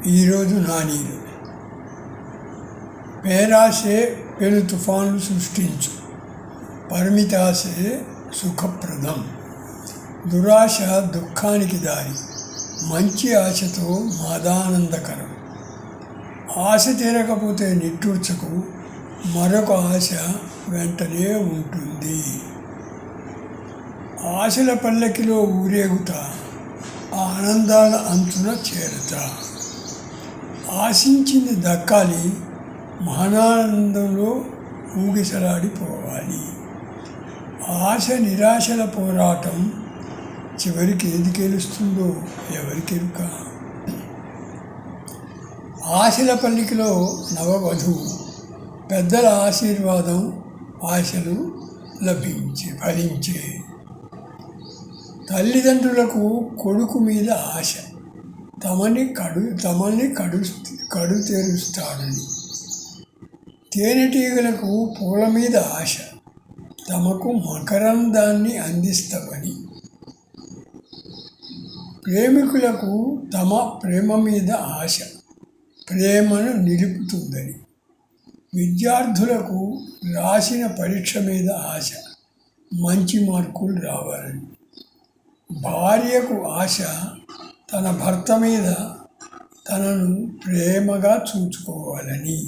ఈరోజు నానీరు. పేరాశే పెను తుఫాన్లు సృష్టించు, పరిమితాశే సుఖప్రదం. దురాశ దుఃఖానికి దారి, మంచి ఆశతో మాదానందకరం. ఆశ తీరకపోతే నిట్టూర్చకు, మరొక ఆశ వెంటనే ఉంటుంది. ఆశల పల్లకిలో ఊరేగుతా, ఆనందాల అంచున చేరుతా. ఆశించింది దక్కాలి, మహానందంలో ఊగిసలాడిపోవాలి. ఆశ నిరాశల పోరాటం చివరికి ఏది గెలుస్తుందో ఎవరికెరుక. ఆశల పల్లికలో నవవధువు, పెద్దల ఆశీర్వాదం ఆశలు ఫలించే. తల్లిదండ్రులకు కొడుకు మీద ఆశ, తమని కడు తెరుస్తాడని. తేనెటీగలకు పూల మీద ఆశ, తమకు మకరందాన్ని అందిస్తామని. ప్రేమికులకు తమ ప్రేమ మీద ఆశ, ప్రేమను నిలుపుతుందని. విద్యార్థులకు రాసిన పరీక్ష మీద ఆశ, మంచి మార్కులు రావాలని. భార్యకు ఆశ, తన భర్త మీద తనను ప్రేమగా చూసుకోవాలని.